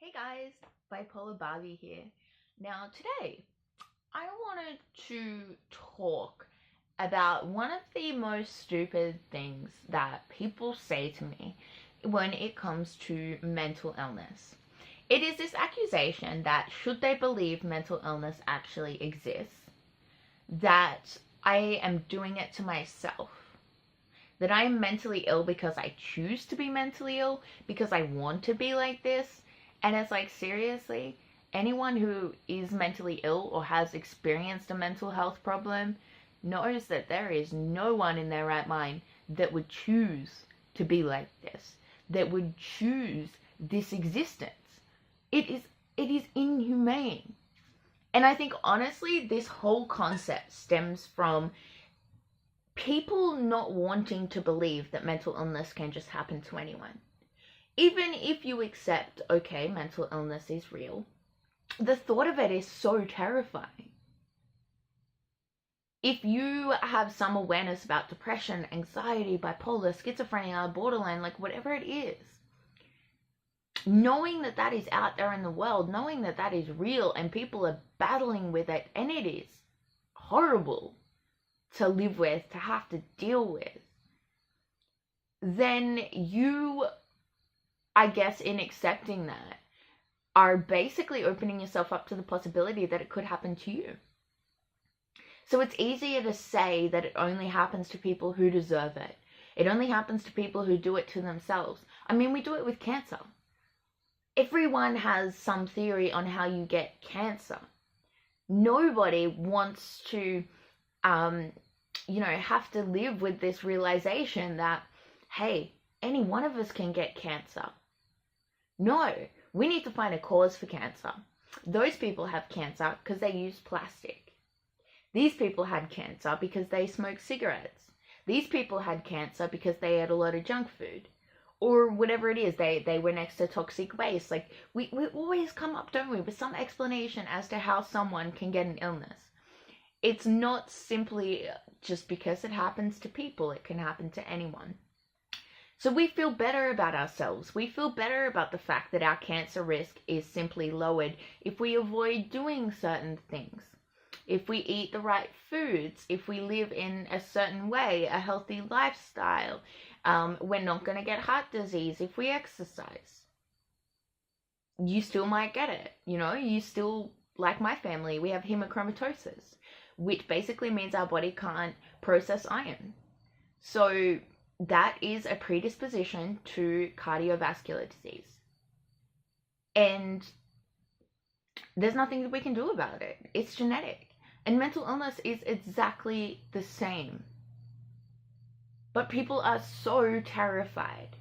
Hey guys, Bipolar Barbie here. Now today, I wanted to talk about one of the most stupid things that people say to me when it comes to mental illness. It is this accusation that should they believe mental illness actually exists, that I am doing it to myself, that I am mentally ill because I choose to be mentally ill, because I want to be like this. And it's like, seriously, anyone who is mentally ill or has experienced a mental health problem knows that there is no one in their right mind that would choose to be like this, that would choose this existence. It is inhumane. And I think honestly, this whole concept stems from people not wanting to believe that mental illness can just happen to anyone. Even if you accept, okay, mental illness is real, the thought of it is so terrifying. If you have some awareness about depression, anxiety, bipolar, schizophrenia, borderline, like whatever it is, knowing that that is out there in the world, knowing that that is real and people are battling with it, and it is horrible to live with, to have to deal with, then you, I guess, in accepting that, are basically opening yourself up to the possibility that it could happen to you. So it's easier to say that it only happens to people who deserve it. It only happens to people who do it to themselves. I mean, we do it with cancer. Everyone has some theory on how you get cancer. Nobody wants to, have to live with this realization that, hey, any one of us can get cancer. No, we need to find a cause for cancer. Those people have cancer because they use plastic. These people had cancer because they smoked cigarettes. These people had cancer because they ate a lot of junk food. Or whatever it is, they were next to toxic waste. Like, we always come up, don't we, with some explanation as to how someone can get an illness. It's not simply just because it happens to people. It can happen to anyone. So we feel better about ourselves. We feel better about the fact that our cancer risk is simply lowered if we avoid doing certain things. If we eat the right foods, if we live in a certain way, a healthy lifestyle, we're not going to get heart disease if we exercise. You still might get it, you still, like my family, we have hemochromatosis, which basically means our body can't process iron. So that is a predisposition to cardiovascular disease. And there's nothing that we can do about it. It's genetic. And mental illness is exactly the same. But people are so terrified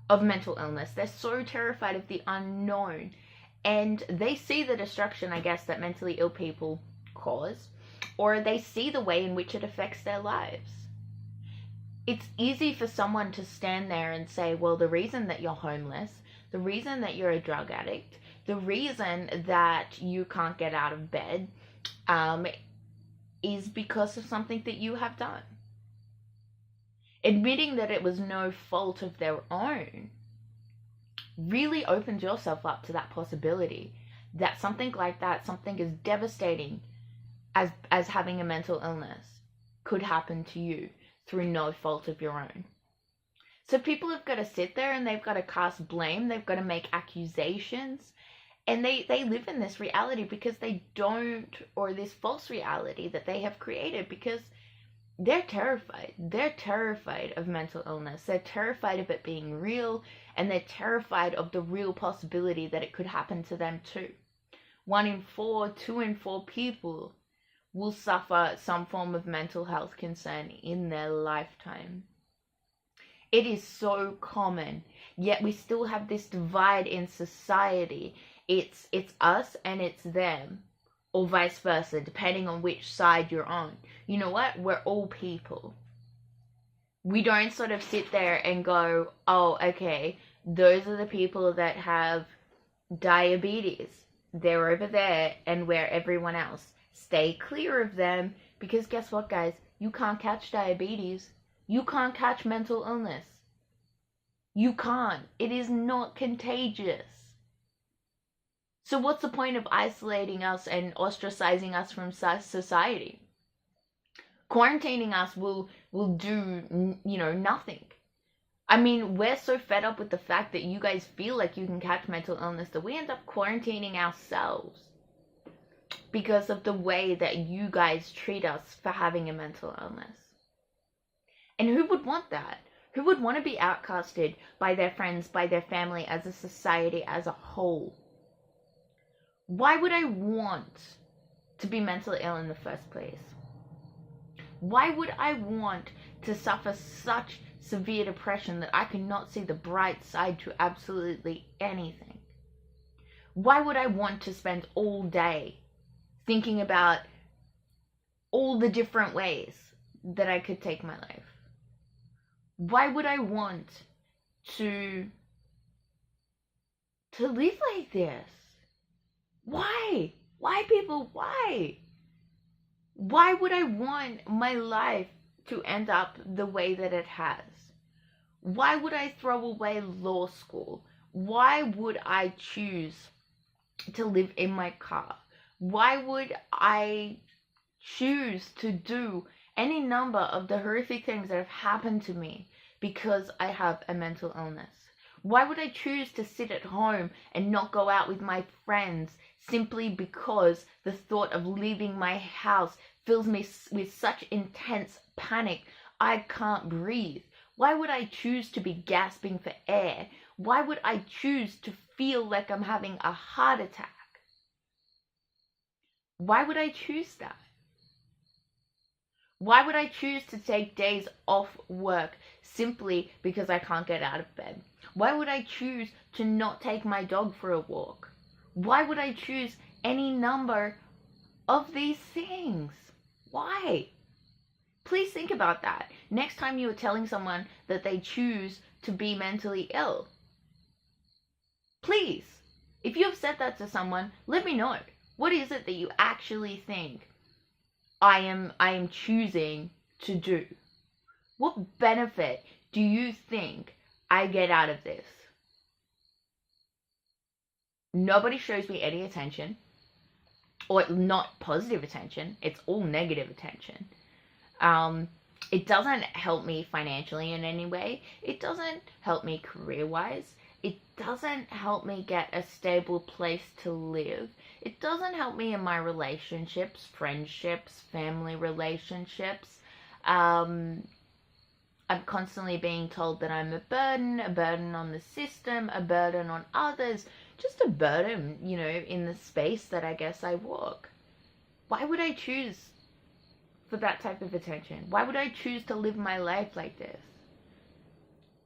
of mental illness. They're so terrified of the unknown. And they see the destruction, I guess, that mentally ill people cause. Or they see the way in which it affects their lives. It's easy for someone to stand there and say, well, the reason that you're homeless, the reason that you're a drug addict, the reason that you can't get out of bed is because of something that you have done. Admitting that it was no fault of their own really opens yourself up to that possibility that something like that, something as devastating as having a mental illness, could happen to you through no fault of your own. So people have got to sit there and they've got to cast blame, they've got to make accusations, and they live in this reality because they don't, or this false reality that they have created, because they're terrified. They're terrified of mental illness. They're terrified of it being real, and they're terrified of the real possibility that it could happen to them too. 1 in 4, 2 in 4 people will suffer some form of mental health concern in their lifetime. It is so common, yet we still have this divide in society. It's us and it's them, or vice versa, depending on which side you're on. You know what? We're all people. We don't sort of sit there and go, oh, okay, those are the people that have diabetes. They're over there, and we're everyone else. Stay clear of them, because guess what, guys? You can't catch diabetes. You can't catch mental illness. You can't. It is not contagious. So what's the point of isolating us and ostracizing us from society? Quarantining us will do, nothing. I mean, we're so fed up with the fact that you guys feel like you can catch mental illness that we end up quarantining ourselves because of the way that you guys treat us for having a mental illness. And who would want that? Who would want to be outcasted by their friends, by their family, as a society as a whole? Why would I want to be mentally ill in the first place? Why would I want to suffer such severe depression that I cannot see the bright side to absolutely anything? Why would I want to spend all day thinking about all the different ways that I could take my life? Why would I want to live like this? Why? Why, people? Why? Why would I want my life to end up the way that it has? Why would I throw away law school? Why would I choose to live in my car? Why would I choose to do any number of the horrific things that have happened to me because I have a mental illness? Why would I choose to sit at home and not go out with my friends simply because the thought of leaving my house fills me with such intense panic I can't breathe? Why would I choose to be gasping for air? Why would I choose to feel like I'm having a heart attack? Why would I choose that? Why would I choose to take days off work simply because I can't get out of bed? Why would I choose to not take my dog for a walk? Why would I choose any number of these things? Why? Please think about that. Next time you are telling someone that they choose to be mentally ill, please, if you have said that to someone, let me know. What is it that you actually think I am choosing to do? What benefit do you think I get out of this? Nobody shows me any attention, or not positive attention. It's all negative attention. It doesn't help me financially in any way. It doesn't help me career-wise. It doesn't help me get a stable place to live. It doesn't help me in my relationships, friendships, family relationships. I'm constantly being told that I'm a burden on the system, a burden on others, just a burden, in the space that I guess I walk. Why would I choose for that type of attention? Why would I choose to live my life like this?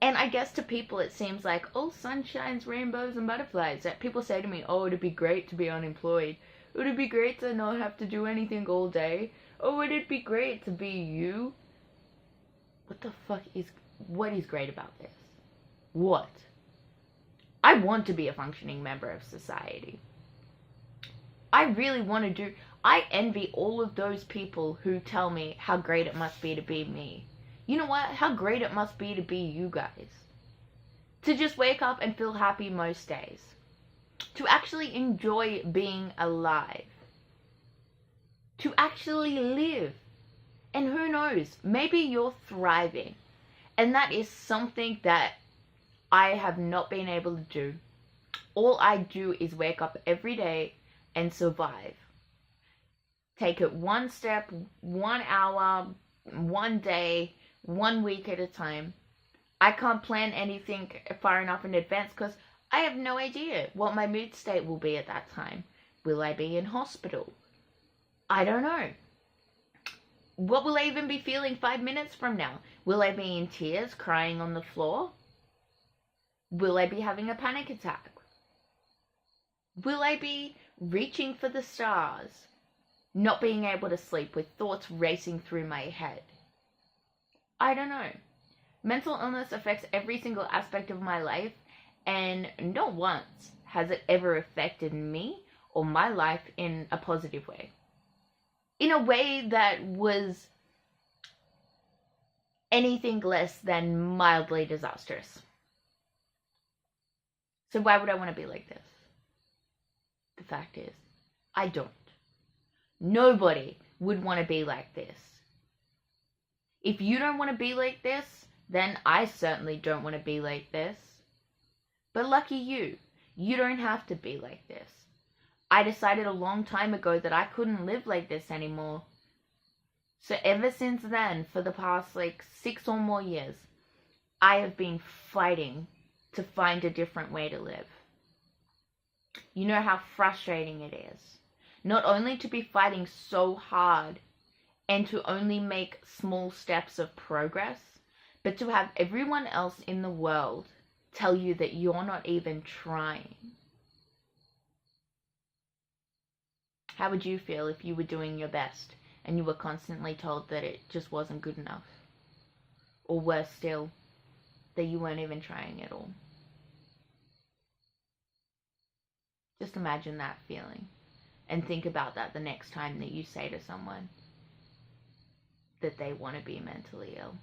And I guess to people it seems like, oh, sunshines, rainbows, and butterflies. That people say to me, oh, it'd be great to be unemployed. Would it be great to not have to do anything all day? Oh, would it be great to be you? What is great about this? What? I want to be a functioning member of society. I really want to I envy all of those people who tell me how great it must be to be me. You know what? How great it must be to be you guys. To just wake up and feel happy most days. To actually enjoy being alive. To actually live. And who knows, maybe you're thriving. And that is something that I have not been able to do. All I do is wake up every day and survive. Take it one step, 1 hour, 1 day, 1 week at a time. I can't plan anything far enough in advance because I have no idea what my mood state will be at that time. Will I be in hospital? I don't know. What will I even be feeling 5 minutes from now? Will I be in tears, crying on the floor? Will I be having a panic attack? Will I be reaching for the stars, not being able to sleep with thoughts racing through my head? I don't know. Mental illness affects every single aspect of my life, and not once has it ever affected me or my life in a positive way. In a way that was anything less than mildly disastrous. So why would I want to be like this? The fact is, I don't. Nobody would want to be like this. If you don't want to be like this, then I certainly don't want to be like this. But lucky you, you don't have to be like this. I decided a long time ago that I couldn't live like this anymore. So ever since then, for the past 6 or more years, I have been fighting to find a different way to live. You know how frustrating it is. Not only to be fighting so hard and to only make small steps of progress, but to have everyone else in the world tell you that you're not even trying. How would you feel if you were doing your best and you were constantly told that it just wasn't good enough? Or worse still, that you weren't even trying at all? Just imagine that feeling and think about that the next time that you say to someone that they want to be mentally ill.